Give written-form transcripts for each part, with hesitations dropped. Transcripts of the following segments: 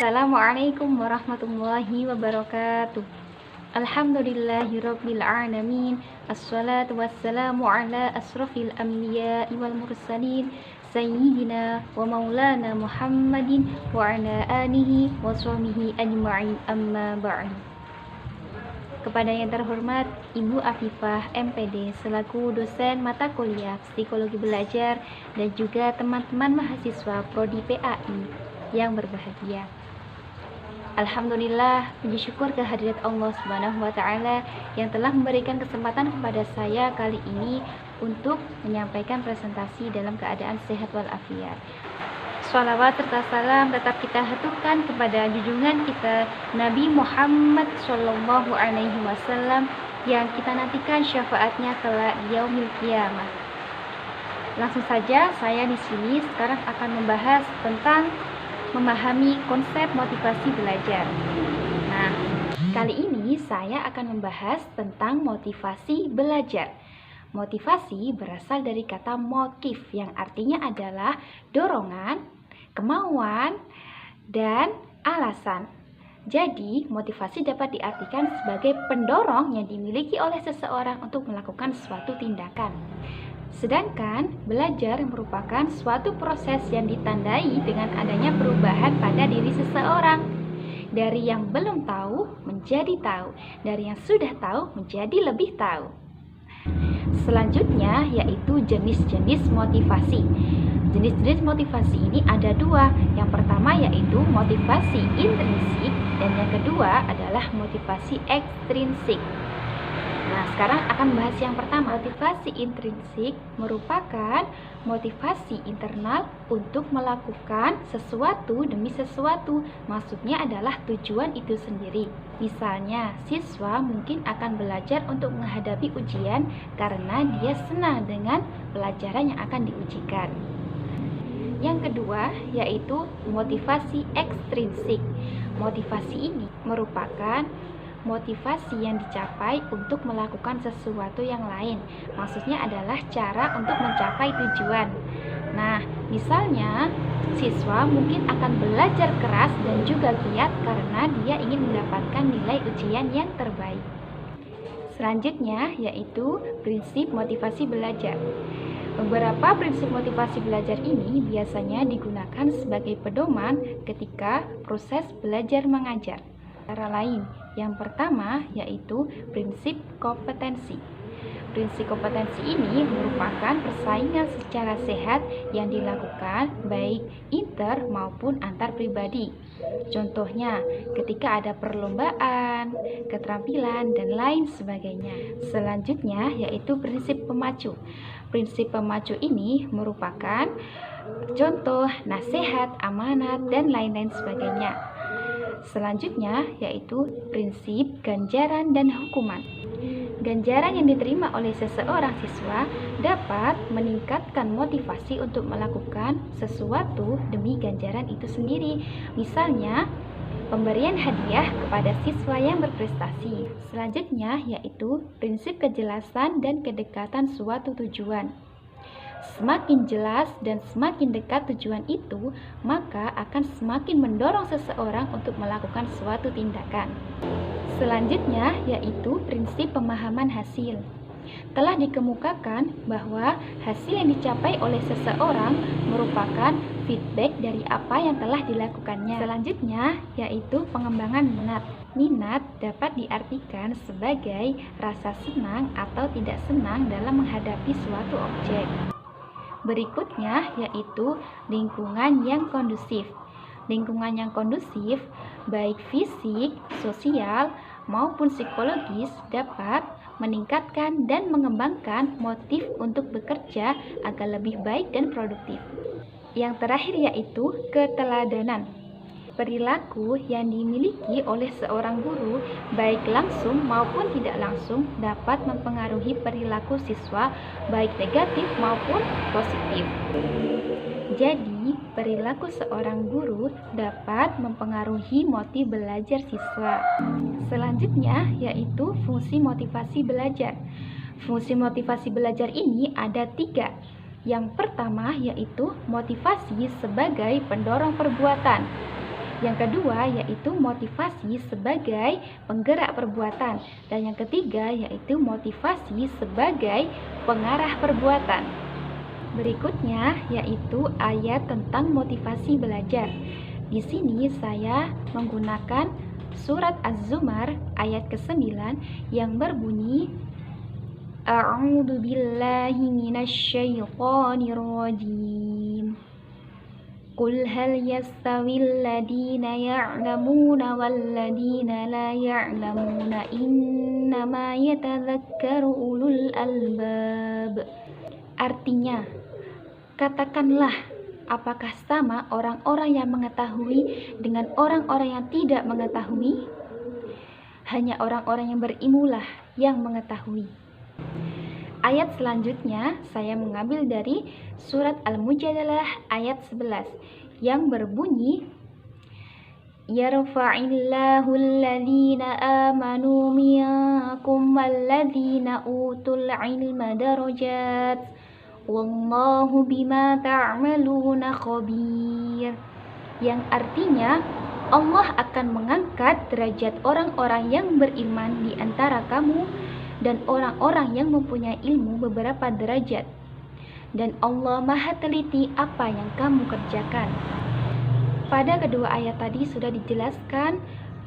Assalamualaikum warahmatullahi wabarakatuh. Alhamdulillahirabbil alamin. Assalatu wassalamu ala asrofil anbiya'i wal mursalin sayyidina wa maulana Muhammadin wa ala alihi wa sahbihi ajma'in, amma ba'du. Kepada yang terhormat Ibu Afifah MPD selaku dosen mata kuliah Psikologi Belajar dan juga teman-teman mahasiswa Prodi PAI yang berbahagia. Alhamdulillah, puji syukur kehadirat Allah Subhanahu wa Ta'ala yang telah memberikan kesempatan kepada saya kali ini untuk menyampaikan presentasi dalam keadaan sehat walafiat. Sholawat serta salam tetap kita haturkan kepada junjungan kita Nabi Muhammad Shallallahu Alaihi Wasallam yang kita nantikan syafaatnya kelak di yaumil qiyamah. Langsung saja, saya di sini sekarang akan membahas tentang memahami konsep motivasi belajar. Nah, kali ini saya akan membahas tentang motivasi belajar. Motivasi berasal dari kata motif yang artinya adalah dorongan, kemauan, dan alasan. Jadi, motivasi dapat diartikan sebagai pendorong yang dimiliki oleh seseorang untuk melakukan suatu tindakan. Sedangkan belajar merupakan suatu proses yang ditandai dengan adanya perubahan pada diri seseorang. Dari yang belum tahu menjadi tahu, dari yang sudah tahu menjadi lebih tahu. Selanjutnya yaitu jenis-jenis motivasi. Jenis-jenis motivasi ini ada dua. Yang pertama yaitu motivasi intrinsik dan yang kedua adalah motivasi ekstrinsik. Nah, sekarang akan bahas yang pertama. Motivasi intrinsik merupakan motivasi internal untuk melakukan sesuatu demi sesuatu. Maksudnya adalah tujuan itu sendiri. Misalnya, siswa mungkin akan belajar untuk menghadapi ujian karena dia senang dengan pelajaran yang akan diujikan. Yang kedua yaitu motivasi ekstrinsik. Motivasi ini merupakan motivasi yang dicapai untuk melakukan sesuatu yang lain. Maksudnya adalah cara untuk mencapai tujuan. Nah, misalnya siswa mungkin akan belajar keras dan juga giat karena dia ingin mendapatkan nilai ujian yang terbaik. Selanjutnya yaitu prinsip motivasi belajar. Beberapa prinsip motivasi belajar ini biasanya digunakan sebagai pedoman ketika proses belajar mengajar. Cara lain, yang pertama yaitu prinsip kompetensi. Prinsip kompetensi ini merupakan persaingan secara sehat yang dilakukan baik inter maupun antar pribadi. Contohnya, ketika ada perlombaan, keterampilan, dan lain sebagainya. Selanjutnya yaitu prinsip pemacu. Prinsip pemacu ini merupakan contoh, nasihat, amanat, dan lain-lain sebagainya. Selanjutnya yaitu prinsip ganjaran dan hukuman. Ganjaran yang diterima oleh seseorang siswa dapat meningkatkan motivasi untuk melakukan sesuatu demi ganjaran itu sendiri. Misalnya, pemberian hadiah kepada siswa yang berprestasi. Selanjutnya yaitu prinsip kejelasan dan kedekatan suatu tujuan. Semakin jelas dan semakin dekat tujuan itu, maka akan semakin mendorong seseorang untuk melakukan suatu tindakan. Selanjutnya yaitu prinsip pemahaman hasil. Telah dikemukakan bahwa hasil yang dicapai oleh seseorang merupakan feedback dari apa yang telah dilakukannya. Selanjutnya yaitu pengembangan minat. Minat dapat diartikan sebagai rasa senang atau tidak senang dalam menghadapi suatu objek. Berikutnya yaitu lingkungan yang kondusif. Lingkungan yang kondusif, baik fisik, sosial, maupun psikologis dapat meningkatkan dan mengembangkan motif untuk bekerja agar lebih baik dan produktif. Yang terakhir yaitu keteladanan. Perilaku yang dimiliki oleh seorang guru, baik langsung maupun tidak langsung, dapat mempengaruhi perilaku siswa, baik negatif maupun positif. Jadi, perilaku seorang guru dapat mempengaruhi motif belajar siswa. Selanjutnya, yaitu fungsi motivasi belajar. Fungsi motivasi belajar ini ada 3. Yang pertama, yaitu motivasi sebagai pendorong perbuatan. Yang kedua yaitu motivasi sebagai penggerak perbuatan. Dan yang ketiga yaitu motivasi sebagai pengarah perbuatan. Berikutnya yaitu ayat tentang motivasi belajar. Di sini saya menggunakan surat Az-Zumar ayat ke-9 yang berbunyi A'udzu billahi minasyaitonir rajim. Qul hal yastawil ladina ya'lamuna wal ladina la ya'lamuna innama yatadzakkaru ulul albab. Artinya, katakanlah, apakah sama orang-orang yang mengetahui dengan orang-orang yang tidak mengetahui? Hanya orang-orang yang berilmulah yang mengetahui. Ayat selanjutnya saya mengambil dari surat Al-Mujadalah ayat 11 yang berbunyi Yarfa'illahu alladhina amanu minkum walladhina utul ilma darajat wallahu bima ta'maluna khabir. Yang artinya Allah akan mengangkat derajat orang-orang yang beriman di antara kamu dan orang-orang yang mempunyai ilmu beberapa derajat. Dan Allah Maha teliti apa yang kamu kerjakan. Pada kedua ayat tadi sudah dijelaskan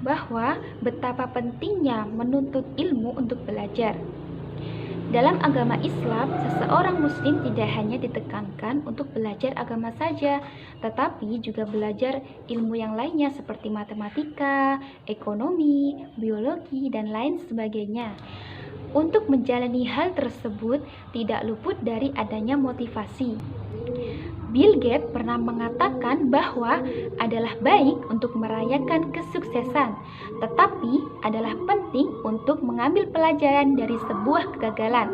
bahwa betapa pentingnya menuntut ilmu untuk belajar. Dalam agama Islam, seseorang muslim tidak hanya ditekankan untuk belajar agama saja, tetapi juga belajar ilmu yang lainnya seperti matematika, ekonomi, biologi, dan lain sebagainya. Untuk menjalani hal tersebut tidak luput dari adanya motivasi. Bill Gates pernah mengatakan bahwa adalah baik untuk merayakan kesuksesan, tetapi adalah penting untuk mengambil pelajaran dari sebuah kegagalan.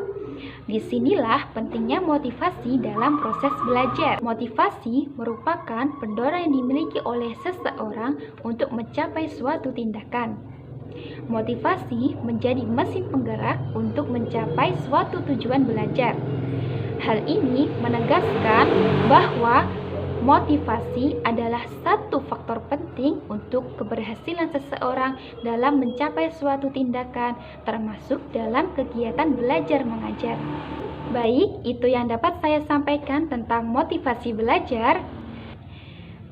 Disinilah pentingnya motivasi dalam proses belajar. Motivasi merupakan pendorong yang dimiliki oleh seseorang untuk mencapai suatu tindakan. Motivasi menjadi mesin penggerak untuk mencapai suatu tujuan belajar. Hal ini menegaskan bahwa motivasi adalah satu faktor penting untuk keberhasilan seseorang dalam mencapai suatu tindakan, termasuk dalam kegiatan belajar mengajar. Baik, itu yang dapat saya sampaikan tentang motivasi belajar.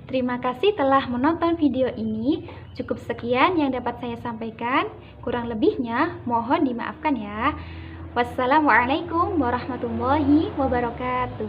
Terima kasih telah menonton video ini. Cukup sekian yang dapat saya sampaikan. Kurang lebihnya mohon dimaafkan ya. Wassalamualaikum warahmatullahi wabarakatuh.